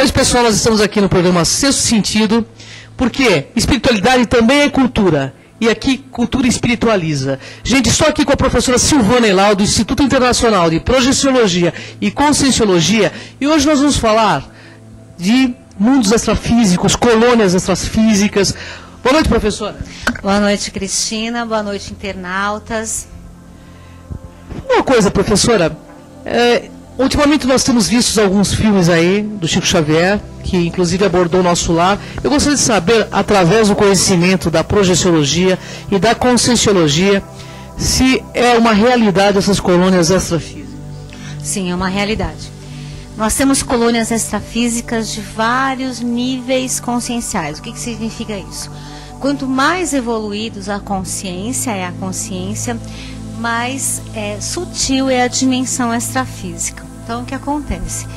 noite, pessoal. Nós estamos aqui no programa Sexto Sentido, porque espiritualidade também é cultura. E aqui, cultura espiritualiza. Gente, estou aqui com a professora Silvana Elau, do Instituto Internacional de Projeciologia e Conscienciologia. E hoje nós vamos falar de mundos extrafísicos, colônias extrafísicas. Boa noite, professora. Boa noite, Cristina. Boa noite, internautas. Uma coisa, professora. Ultimamente nós temos visto alguns filmes aí do Chico Xavier, que inclusive abordou o nosso lar. Eu gostaria de saber, através do conhecimento da projeciologia e da conscienciologia, se é uma realidade essas colônias extrafísicas. Sim, é uma realidade. Nós temos colônias extrafísicas de vários níveis conscienciais. O que significa isso? Quanto mais evoluídos a consciência, mais sutil é a dimensão extrafísica. Então, o que acontece?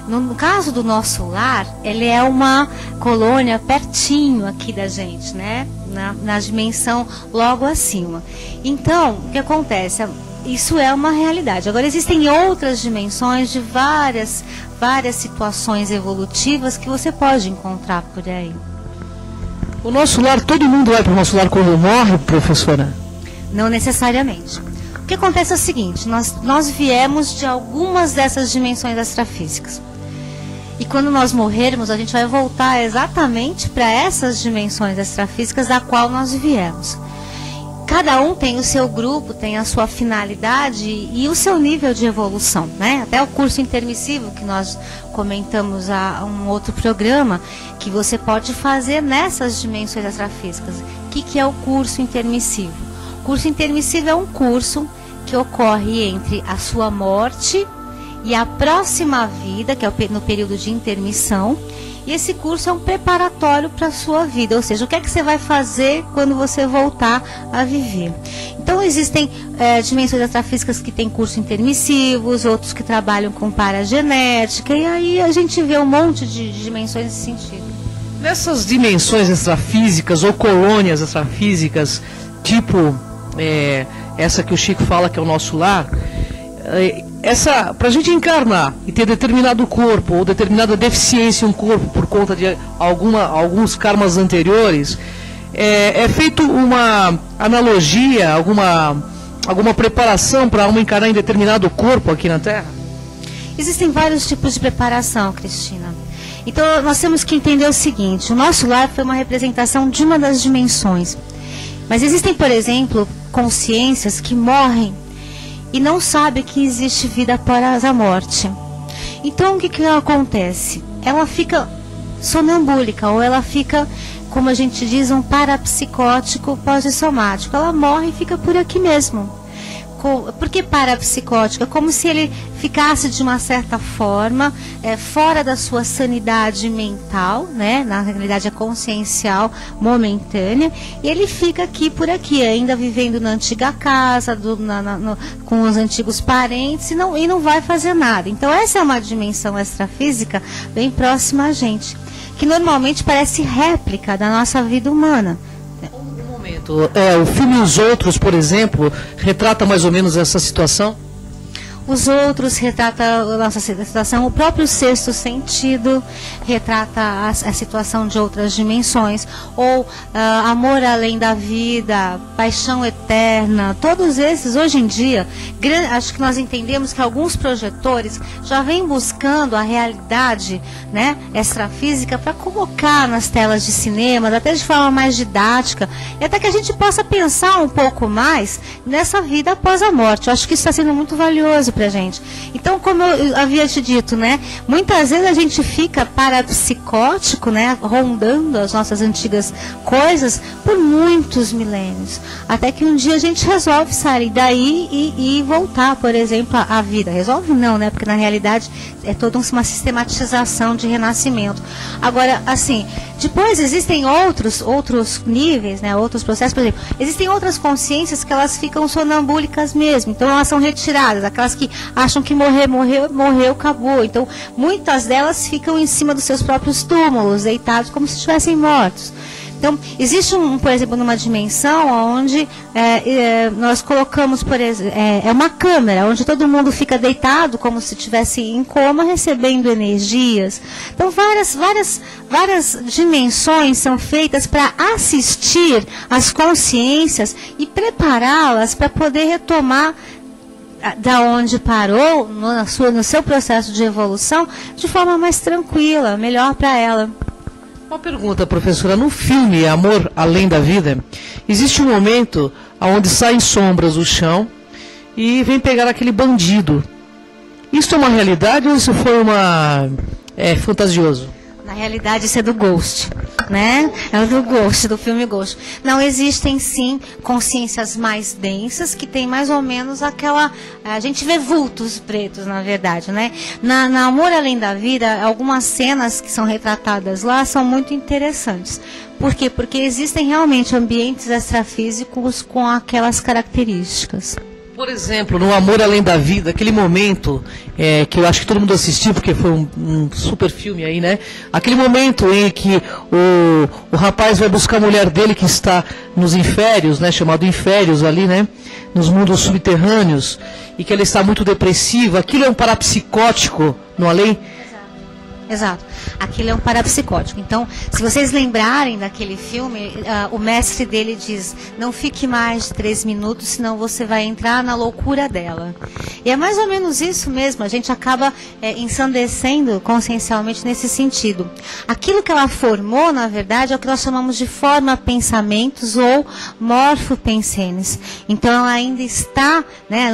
No caso do nosso lar, ele é uma colônia pertinho aqui da gente, né? Na dimensão logo acima. Então, o que acontece? Isso é uma realidade. Agora, existem outras dimensões de várias situações evolutivas que você pode encontrar por aí. O nosso lar, todo mundo vai para o nosso lar quando morre, professora? Não necessariamente. O que acontece é o seguinte, nós viemos de algumas dessas dimensões extrafísicas. E quando nós morrermos, a gente vai voltar exatamente para essas dimensões extrafísicas da qual nós viemos. Cada um tem o seu grupo, tem a sua finalidade e o seu nível de evolução, né? Até o curso intermissivo que nós comentamos a um outro programa, que você pode fazer nessas dimensões extrafísicas. O que é o curso intermissivo? O curso intermissivo é um curso que ocorre entre a sua morte e a próxima vida, que é no período de intermissão. E esse curso é um preparatório para a sua vida, ou seja, o que é que você vai fazer quando você voltar a viver. Então existem dimensões extrafísicas que têm curso intermissivos, outros que trabalham com paragenética, e aí a gente vê um monte de dimensões nesse sentido. Nessas dimensões extrafísicas ou colônias extrafísicas, tipo essa que o Chico fala que é o nosso lar, para a gente encarnar e ter determinado corpo ou determinada deficiência em um corpo por conta de alguns karmas anteriores, é feito uma analogia, alguma preparação para uma encarnar em determinado corpo aqui na Terra? Existem vários tipos de preparação, Cristina. Então nós temos que entender o seguinte, o nosso lar foi uma representação de uma das dimensões. Mas existem, por exemplo, consciências que morrem e não sabem que existe vida após a morte. Então, o que acontece? Ela fica sonambúlica, ou ela fica, como a gente diz, um parapsicótico pós-somático. Ela morre e fica por aqui mesmo. Por que parapsicótico? É como se ele ficasse de uma certa forma fora da sua sanidade mental, né? Na realidade é consciencial, momentânea, e ele fica aqui por aqui, ainda vivendo na antiga casa, com os antigos parentes, e não vai fazer nada. Então essa é uma dimensão extrafísica bem próxima a gente, que normalmente parece réplica da nossa vida humana. O filme Os Outros, por exemplo, retrata mais ou menos essa situação? Os Outros retrata a nossa situação, o próprio Sexto Sentido retrata a situação de outras dimensões, ou Amor Além da Vida, Paixão Eterna, todos esses, hoje em dia, acho que nós entendemos que alguns projetores já vêm buscando a realidade, né, extrafísica para colocar nas telas de cinema, até de forma mais didática, e até que a gente possa pensar um pouco mais nessa vida após a morte. Eu acho que isso está sendo muito valioso pra gente. Então, como eu havia te dito, né, muitas vezes a gente fica parapsicótico, né, rondando as nossas antigas coisas por muitos milênios, até que um dia a gente resolve sair daí e voltar, por exemplo, à vida. Resolve não, né, porque na realidade é toda uma sistematização de renascimento. Agora, assim, depois existem outros níveis, né, outros processos. Por exemplo, existem outras consciências que elas ficam sonambúlicas mesmo, então elas são retiradas, aquelas que acham que morreu, acabou. Então, muitas delas ficam em cima dos seus próprios túmulos, deitados como se estivessem mortos. Então, existe, por exemplo, numa dimensão onde nós colocamos, por exemplo, uma câmera, onde todo mundo fica deitado como se estivesse em coma, recebendo energias. Então, várias dimensões são feitas para assistir as consciências e prepará-las para poder retomar da onde parou, no seu processo de evolução, de forma mais tranquila, melhor para ela. Uma pergunta, professora. No filme Amor Além da Vida, existe um momento onde saem sombras do chão e vem pegar aquele bandido. Isso é uma realidade ou isso foi fantasioso? Na realidade, isso é do Ghost, né? É do Ghost, do filme Ghost. Não, existem sim consciências mais densas, que tem mais ou menos aquela... A gente vê vultos pretos, na verdade, né? Na Amor Além da Vida, algumas cenas que são retratadas lá são muito interessantes. Por quê? Porque existem realmente ambientes extrafísicos com aquelas características. Por exemplo, no Amor Além da Vida, aquele momento que eu acho que todo mundo assistiu, porque foi um super filme aí, né? Aquele momento em que o rapaz vai buscar a mulher dele que está nos inférios, né? Chamado inférios ali, né? Nos mundos subterrâneos, e que ela está muito depressiva. Aquilo é um parapsicótico no além? Exato. Aquilo é um parapsicótico. Então, se vocês lembrarem daquele filme, o mestre dele diz, não fique mais de 3 minutos, senão você vai entrar na loucura dela. E é mais ou menos isso mesmo, a gente acaba ensandecendo consciencialmente nesse sentido. Aquilo que ela formou, na verdade, é o que nós chamamos de forma-pensamentos ou morfo-pensenes. Então, ela ainda está, né,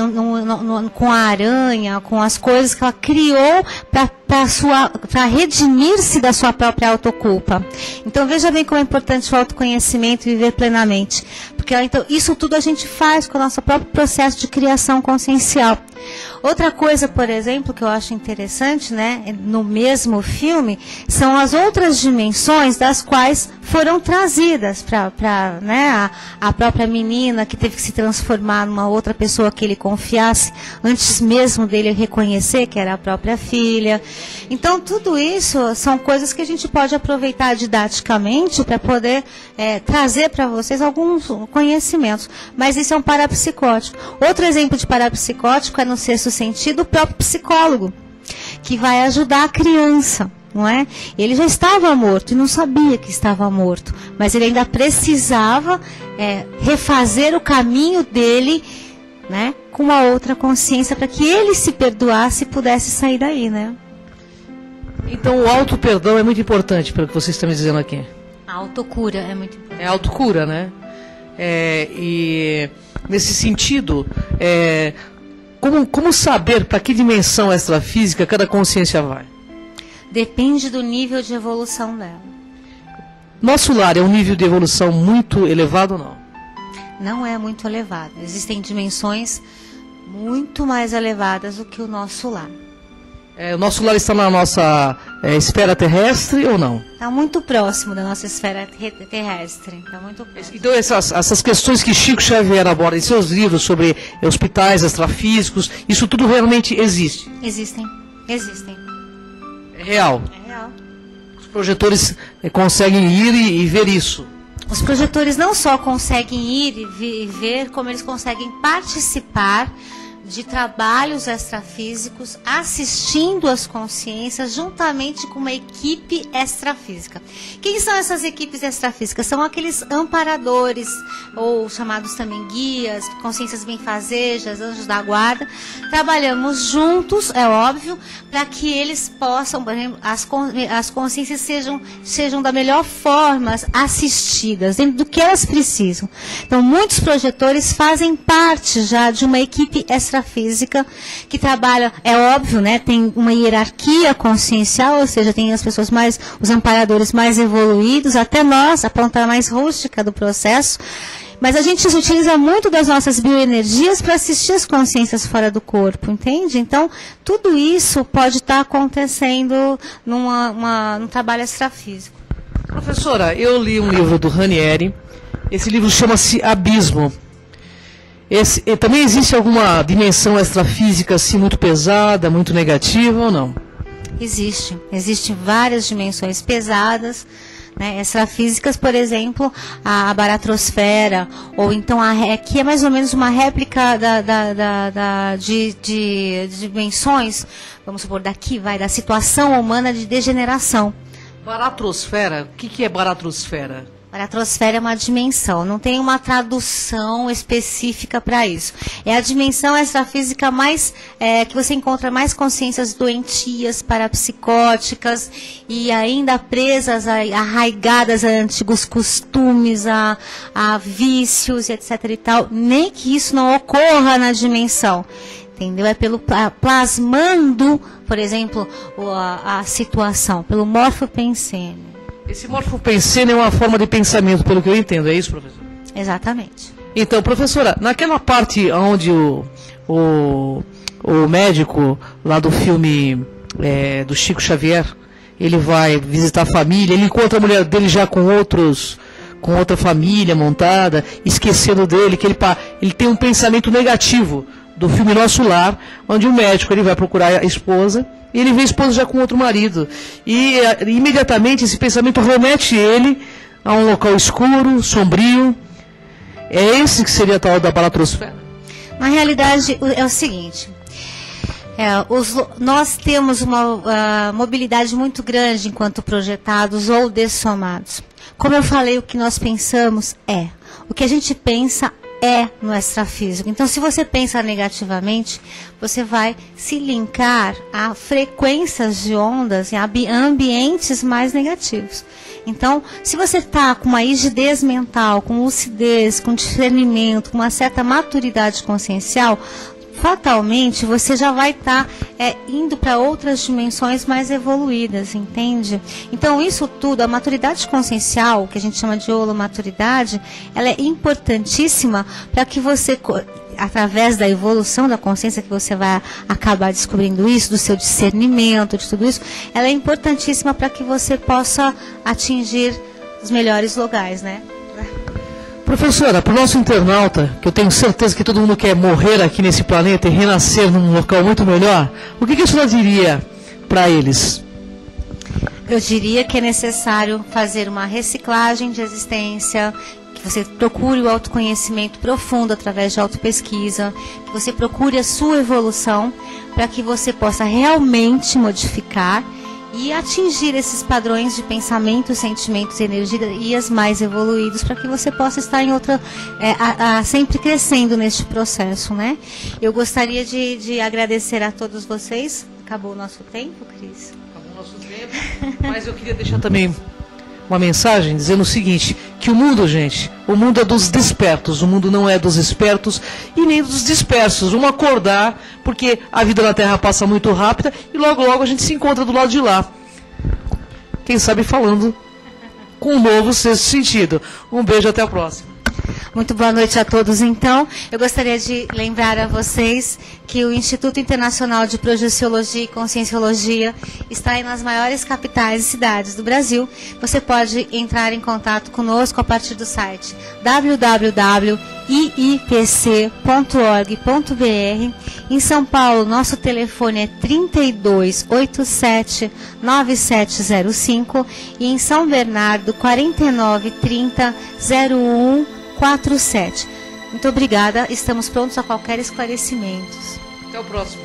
com a aranha, com as coisas que ela criou para redimir-se da sua própria autoculpa. Então veja bem como é importante o autoconhecimento e viver plenamente. Porque então, isso tudo a gente faz com o nosso próprio processo de criação consciencial. Outra coisa, por exemplo, que eu acho interessante, né, no mesmo filme, são as outras dimensões das quais foram trazidas para né, a própria menina que teve que se transformar numa outra pessoa que ele confiasse, antes mesmo dele reconhecer que era a própria filha. Então, tudo isso são coisas que a gente pode aproveitar didaticamente para poder trazer para vocês alguns conhecimentos. Mas isso é um parapsicótico. Outro exemplo de parapsicótico é no sexto sentido, o próprio psicólogo, que vai ajudar a criança, não é? Ele já estava morto e não sabia que estava morto, mas ele ainda precisava refazer o caminho dele, né, com uma outra consciência, para que ele se perdoasse e pudesse sair daí, né? Então o auto-perdão é muito importante, pelo que vocês estão me dizendo aqui. A autocura é muito importante. É a autocura, né? E nesse sentido, como saber para que dimensão extrafísica cada consciência vai? Depende do nível de evolução dela. Nosso lar é um nível de evolução muito elevado ou não? Não é muito elevado. Existem dimensões muito mais elevadas do que o nosso lar. O nosso lar está na nossa esfera terrestre ou não? Está muito próximo da nossa esfera terrestre. Está muito próximo. Então essas questões que Chico Xavier aborda em seus livros sobre hospitais extrafísicos, isso tudo realmente existe? Existem. É real? É real. Os projetores conseguem ir e ver isso? Os projetores não só conseguem ir e ver, como eles conseguem participar de trabalhos extrafísicos, assistindo as consciências juntamente com uma equipe extrafísica. Quem são essas equipes extrafísicas? São aqueles amparadores, ou chamados também guias, consciências benfazejas, anjos da guarda. Trabalhamos juntos, é óbvio, para que eles possam, por exemplo, as consciências sejam da melhor forma assistidas, dentro do que elas precisam. Então, muitos projetores fazem parte já de uma equipe extrafísica que trabalha, é óbvio, né, tem uma hierarquia consciencial, ou seja, tem as pessoas os amparadores mais evoluídos, até nós, a ponta mais rústica do processo, mas a gente utiliza muito das nossas bioenergias para assistir as consciências fora do corpo, entende? Então, tudo isso pode estar acontecendo num trabalho extrafísico. Professora, eu li um livro do Ranieri, esse livro chama-se Abismo. Também existe alguma dimensão extrafísica assim muito pesada, muito negativa ou não? Existem várias dimensões pesadas, né? Extrafísicas, por exemplo, a baratrosfera, ou então aqui é mais ou menos uma réplica de dimensões, vamos supor, da situação humana de degeneração. Baratrosfera, o que é baratrosfera? Baratrosfera é uma dimensão, não tem uma tradução específica para isso. É a dimensão extrafísica mais que você encontra mais consciências doentias, parapsicóticas e ainda presas, arraigadas a antigos costumes, a vícios, etc. e tal. Nem que isso não ocorra na dimensão. Entendeu? É pelo plasmando, por exemplo, a situação, pelo morfopensene. Esse morfopensene é uma forma de pensamento, pelo que eu entendo, é isso, professor? Exatamente. Então, professora, naquela parte onde o médico lá do filme do Chico Xavier, ele vai visitar a família, ele encontra a mulher dele já com outra família montada, esquecendo dele, que ele tem um pensamento negativo do filme Nosso Lar, onde o médico ele vai procurar a esposa, e ele vê a esposa já com outro marido. E imediatamente esse pensamento remete ele a um local escuro, sombrio. É esse que seria a tal da baratrosfera? Na realidade, é o seguinte. Nós temos uma mobilidade muito grande enquanto projetados ou dessomados. Como eu falei, o que nós pensamos é. O que a gente pensa é no extrafísico. Então, se você pensa negativamente, você vai se linkar a frequências de ondas, a ambientes mais negativos. Então, se você está com uma rigidez mental, com lucidez, com discernimento, com uma certa maturidade consciencial, fatalmente você já vai estar indo para outras dimensões mais evoluídas, entende? Então isso tudo, a maturidade consciencial, que a gente chama de holomaturidade, ela é importantíssima para que você, através da evolução da consciência que você vai acabar descobrindo isso, do seu discernimento, de tudo isso, ela é importantíssima para que você possa atingir os melhores lugares, né? Professora, para o nosso internauta, que eu tenho certeza que todo mundo quer morrer aqui nesse planeta e renascer num local muito melhor, o que a senhora diria para eles? Eu diria que é necessário fazer uma reciclagem de existência, que você procure o autoconhecimento profundo através de autopesquisa, que você procure a sua evolução para que você possa realmente modificar e atingir esses padrões de pensamento, sentimentos e energias mais evoluídos para que você possa estar em outra, sempre crescendo neste processo, né? Eu gostaria de agradecer a todos vocês. Acabou o nosso tempo, Cris? Acabou o nosso tempo, mas eu queria deixar também uma mensagem dizendo o seguinte, que o mundo, gente, o mundo é dos despertos, o mundo não é dos espertos e nem dos dispersos. Vamos acordar, porque a vida na Terra passa muito rápida e logo logo a gente se encontra do lado de lá. Quem sabe falando com um novo sexto sentido. Um beijo, até a próxima. Muito boa noite a todos, então. Eu gostaria de lembrar a vocês que o Instituto Internacional de Projeciologia e Conscienciologia está nas maiores capitais e cidades do Brasil. Você pode entrar em contato conosco a partir do site www.iipc.org.br. Em São Paulo, nosso telefone é 3287-9705 e em São Bernardo, 4930-0147. Muito obrigada, estamos prontos a qualquer esclarecimento. Até o próximo.